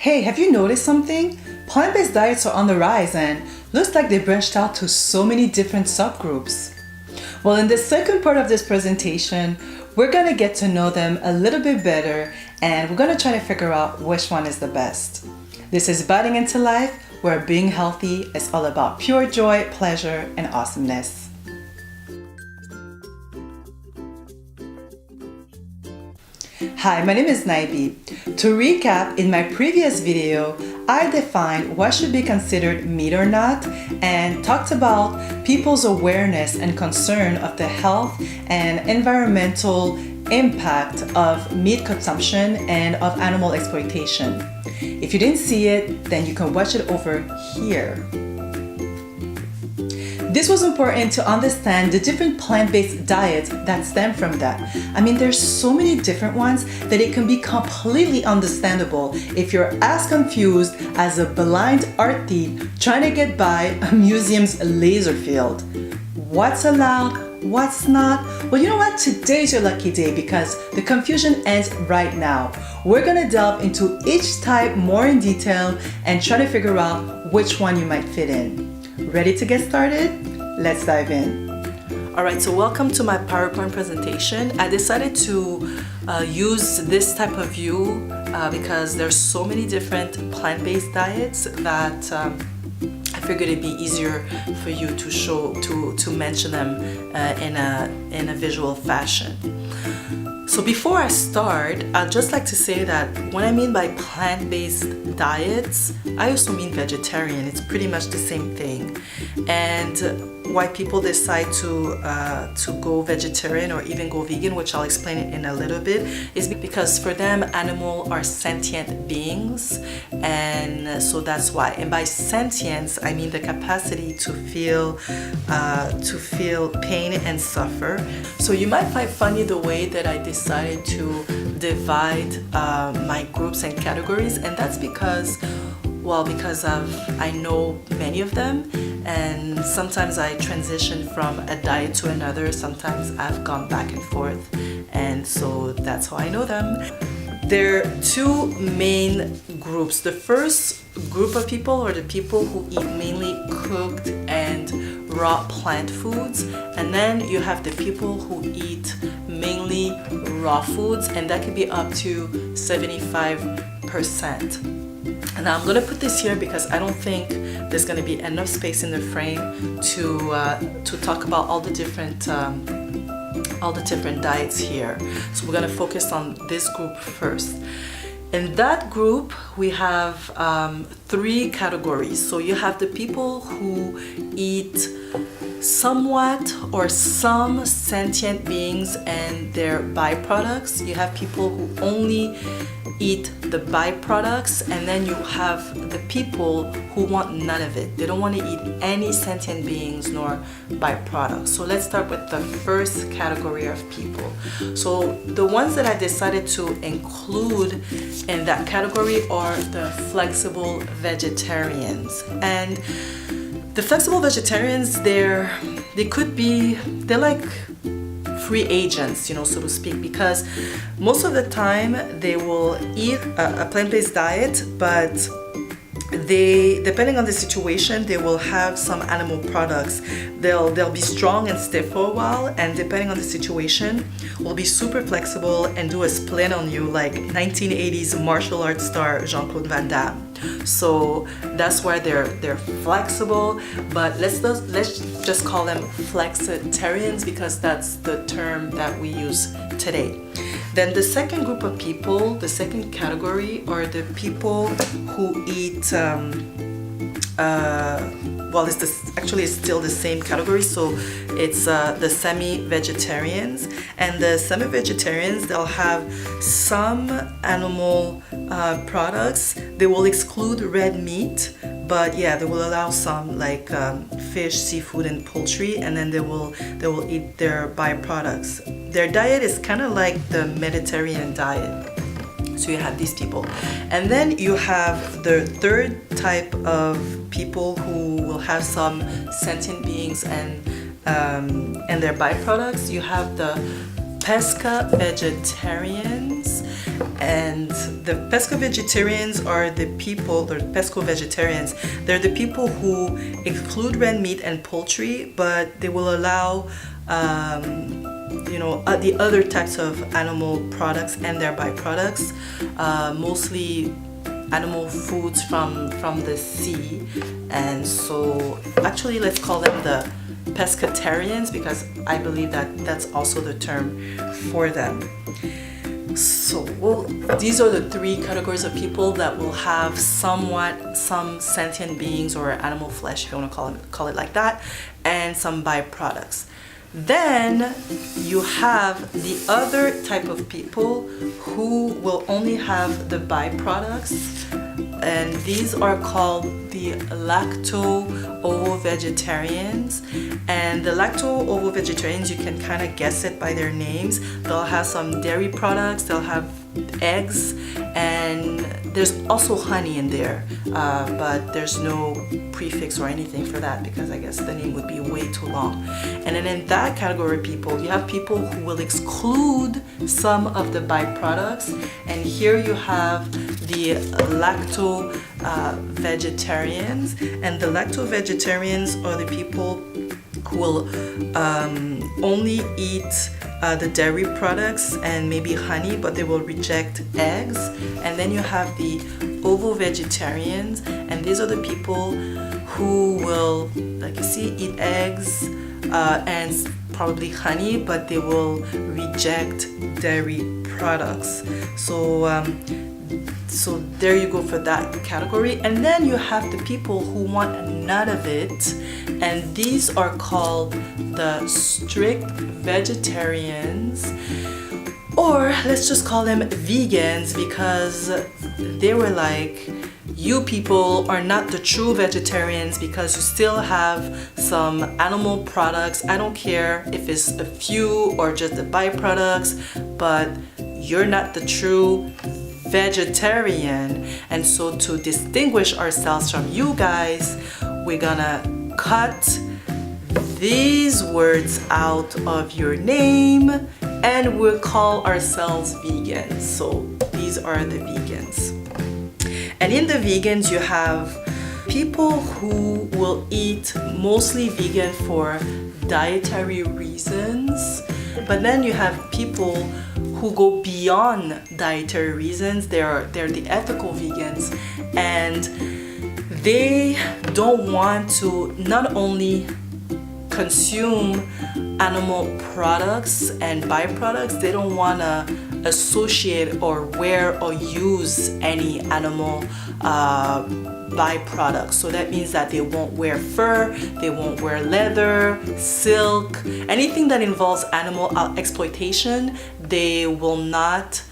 Hey, have you noticed something? Plant-based diets are on the rise and looks like they branched out to so many different subgroups. Well, in the second part of this presentation, we're gonna get to know them a little bit better and we're gonna try to figure out which one is the best. This is Biting into Life, where being healthy is all about pure joy, pleasure, and awesomeness. Hi, my name is Naibi. To recap, in my previous video, I defined what should be considered meat or not and talked about people's awareness and concern of the health and environmental impact of meat consumption and of animal exploitation. If you didn't see it, then you can watch it over here. This was important to understand the different plant-based diets that stem from that. I mean, there's so many different ones that it can be completely understandable if you're as confused as a blind art thief trying to get by a museum's laser field. What's allowed? What's not? Well, you know what? Today's your lucky day because the confusion ends right now. We're gonna delve into each type more in detail and try to figure out which one you might fit in. Ready to get started? Let's dive in. Alright, so welcome to my PowerPoint presentation. I decided to use this type of view because there's so many different plant-based diets that I figured it'd be easier for you to mention them in a visual fashion. So before I start, I'd just like to say that when I mean by plant-based diets, I also mean vegetarian. It's pretty much the same thing. And why people decide to go vegetarian or even go vegan, which I'll explain it in a little bit, is because for them, animals are sentient beings, and so that's why. And by sentience, I mean the capacity to feel pain and suffer. So you might find funny the way that I decided to divide my groups and categories, and that's because I know many of them, and sometimes I transition from a diet to another. Sometimes I've gone back and forth, and so that's how I know them. There are two main groups. The first group of people are the people who eat mainly cooked and raw plant foods, and then you have the people who eat mainly raw foods, and that can be up to 75%. And I'm gonna put this here because I don't think there's gonna be enough space in the frame to talk about all the different diets here. So we're gonna focus on this group first. In that group, we have three categories. So you have the people who eat somewhat or some sentient beings and their byproducts. You have people who only eat the byproducts, and then you have the people who want none of it. They don't want to eat any sentient beings nor byproducts. So let's start with the first category of people. So the ones that I decided to include in that category are the flexible vegetarians. And the flexible vegetarians, they're like free agents, so to speak, because most of the time they will eat a plant-based diet, but depending on the situation, they will have some animal products. They'll be strong and stiff for a while, and depending on the situation, will be super flexible and do a split on you like 1980s martial arts star Jean-Claude Van Damme. So that's why they're flexible, but let's just call them flexitarians because that's the term that we use today. Then the second group of people, the second category, are the people who eat it's still the same category, so it's the semi-vegetarians. And the semi-vegetarians, they'll have some animal products. They will exclude red meat, but yeah, they will allow some like fish, seafood, and poultry, and then they will eat their byproducts. Their diet is kind of like the Mediterranean diet. So you have these people. And then you have the third type of people who will have some sentient beings and their byproducts. You have the pesca vegetarians, And the pesco-vegetarians are the people, or pesco-vegetarians, they're the people who exclude red meat and poultry, but they will allow the other types of animal products and their byproducts, mostly animal foods from the sea. And so actually let's call them the pescatarians, because I believe that that's also the term for them. So these are the three categories of people that will have some sentient beings or animal flesh, if you want to call it like that, and some byproducts. Then you have the other type of people who will only have the byproducts, and these are called the lacto-ovo-vegetarians. And the lacto-ovo-vegetarians, you can kind of guess it by their names. They'll have some dairy products, they'll have eggs, and there's also honey in there, but there's no prefix or anything for that because I guess the name would be way too long. And then in that category of people, you have people who will exclude some of the byproducts, and here you have the lacto-vegetarians. And the lacto-vegetarians are the people who will only eat the dairy products and maybe honey, but they will reject eggs. And then you have the ovo-vegetarians, and these are the people who will, like you see, eat eggs and probably honey, but they will reject dairy products. So there you go for that category. And then you have the people who want none of it, and these are called the strict vegetarians, or let's just call them vegans, because they were like, you people are not the true vegetarians because you still have some animal products. I don't care if it's a few or just the byproducts, but you're not the true vegetarian. And so to distinguish ourselves from you guys, we're gonna cut these words out of your name and we'll call ourselves vegans. So these are the vegans. And in the vegans, you have people who will eat mostly vegan for dietary reasons, but then you have people who go beyond dietary reasons. They're the ethical vegans, and they don't want to not only consume animal products and byproducts, they don't want to associate or wear or use any animal byproducts. So that means that they won't wear fur, they won't wear leather, silk, anything that involves animal exploitation. They will not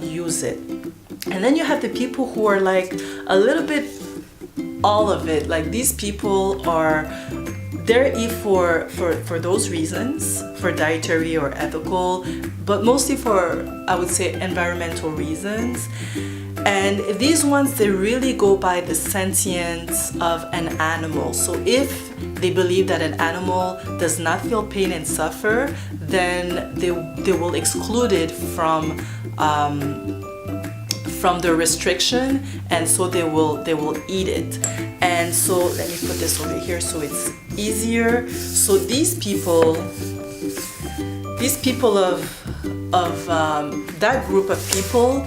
use it. And then you have the people who are like a little bit all of it. Like these people are, they're eat for those reasons, for dietary or ethical, but mostly for, I would say, environmental reasons. And these ones, they really go by the sentience of an animal. So if they believe that an animal does not feel pain and suffer, then they will exclude it from the restriction, and so they will eat it. And so let me put this over here so it's easier. So these people of that group of people,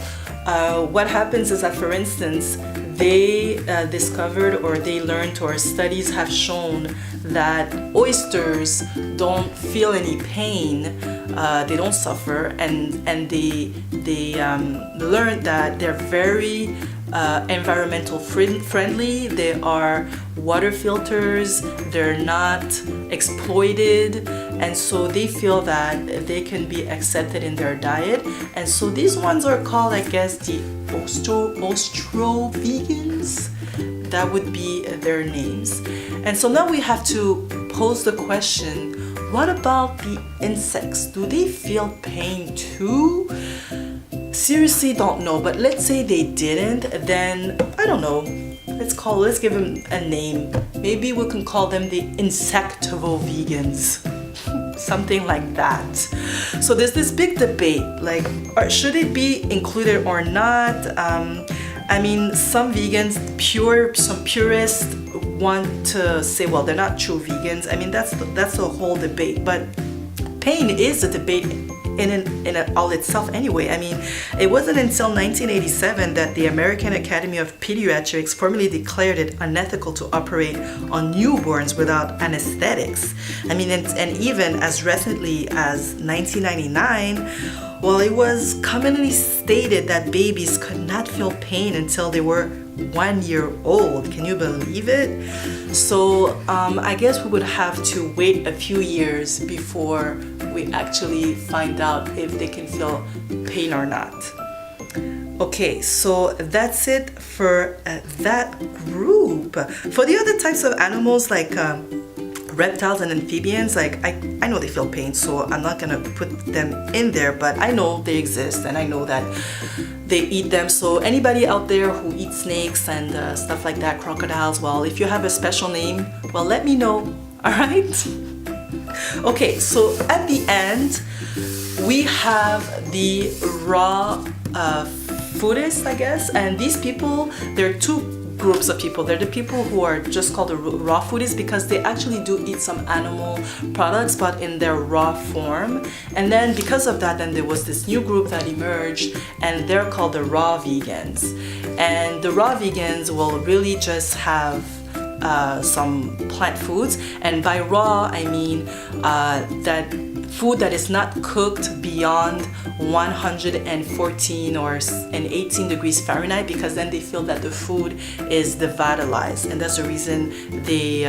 what happens is that, for instance, they discovered, or they learned, or studies have shown that oysters don't feel any pain, they don't suffer, and they learned that they're very environmental friendly. They are water filters, they're not exploited, and so they feel that they can be accepted in their diet. And so these ones are called, I guess, the ostro-vegans. That would be their names. And so now we have to pose the question, what about the insects? Do they feel pain too? Seriously don't know, but let's say they didn't, then I don't know, let's give them a name. Maybe we can call them the insectivo vegans. something like that. So there's this big debate, like, should it be included or not? I mean, some vegans, some purists want to say, well, they're not true vegans. I mean, that's a whole debate, but pain is a debate in all itself anyway. I mean, it wasn't until 1987 that the American Academy of Pediatrics formally declared it unethical to operate on newborns without anesthetics. I mean, and even as recently as 1999, well, it was commonly stated that babies could not feel pain until they were 1 year old. Can you believe it? So I guess we would have to wait a few years before we actually find out if they can feel pain or not. Okay, so that's it for that group. For the other types of animals like reptiles and amphibians, like I know they feel pain, so I'm not gonna put them in there, but I know they exist and I know that they eat them. So anybody out there who eats snakes and stuff like that, crocodiles, well, if you have a special name, well, let me know. All right. Okay, so at the end we have the raw foodists, I guess, and these people, there are two groups of people. They're the people who are just called the raw foodies because they actually do eat some animal products, but in their raw form. And then because of that, then there was this new group that emerged, and they're called the raw vegans. And the raw vegans will really just have some plant foods, and by raw I mean that food that is not cooked beyond 114 or 18 degrees Fahrenheit, because then they feel that the food is devitalized, and that's the reason they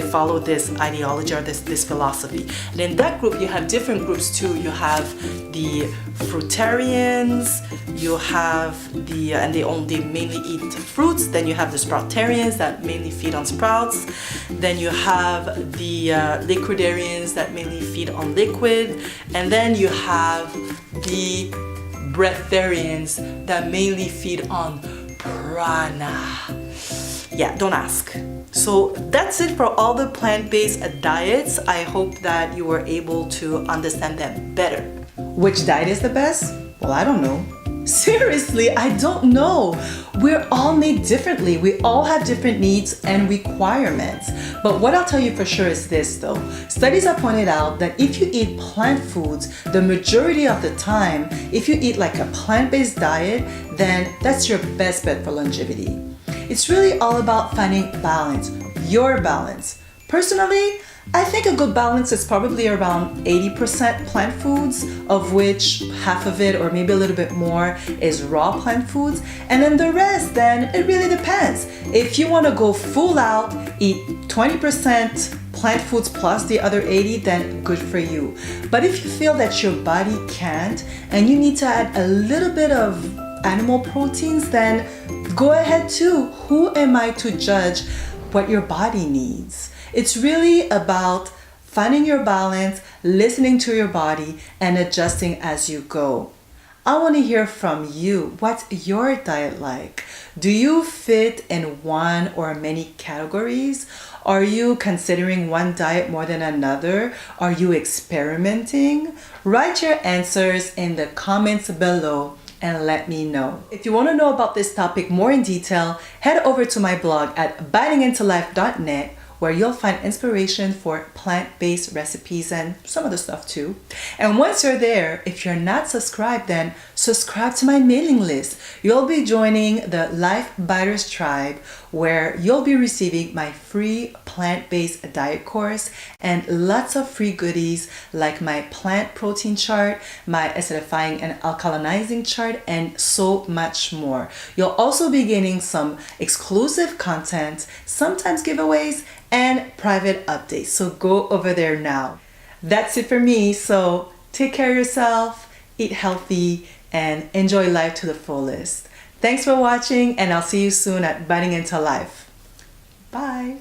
follow this ideology or this philosophy. And in that group you have different groups too. You have the fruitarians, you have and they mainly eat fruits. Then you have the sproutarians that mainly feed on sprouts. Then you have the liquidarians that mainly feed on liquid. And then you have the breatharians that mainly feed on prana. Yeah, don't ask. So that's it for all the plant-based diets. I hope that you were able to understand them better. Which diet is the best? Well, I don't know. Seriously, I don't know. We're all made differently. We all have different needs and requirements. But what I'll tell you for sure is this though. Studies have pointed out that if you eat plant foods, the majority of the time, if you eat like a plant-based diet, then that's your best bet for longevity. It's really all about finding balance, your balance. Personally, I think a good balance is probably around 80% plant foods, of which half of it or maybe a little bit more is raw plant foods. And then the rest, then it really depends. If you want to go full out, eat 20% plant foods plus the other 80, then good for you. But if you feel that your body can't and you need to add a little bit of animal proteins, then go ahead too. Who am I to judge what your body needs? It's really about finding your balance, listening to your body, and adjusting as you go. I want to hear from you. What's your diet like? Do you fit in one or many categories? Are you considering one diet more than another? Are you experimenting? Write your answers in the comments below and let me know. If you want to know about this topic more in detail, head over to my blog at bitingintolife.net, where you'll find inspiration for plant-based recipes and some other stuff too. And once you're there, if you're not subscribed, then subscribe to my mailing list. You'll be joining the Life Biters tribe, where you'll be receiving my free plant-based diet course and lots of free goodies like my plant protein chart, my acidifying and alkalinizing chart, and so much more. You'll also be getting some exclusive content, sometimes giveaways, and private updates. So go over there now. That's it for me. So take care of yourself, eat healthy, and enjoy life to the fullest. Thanks for watching, and I'll see you soon at Biting Into Life. Bye.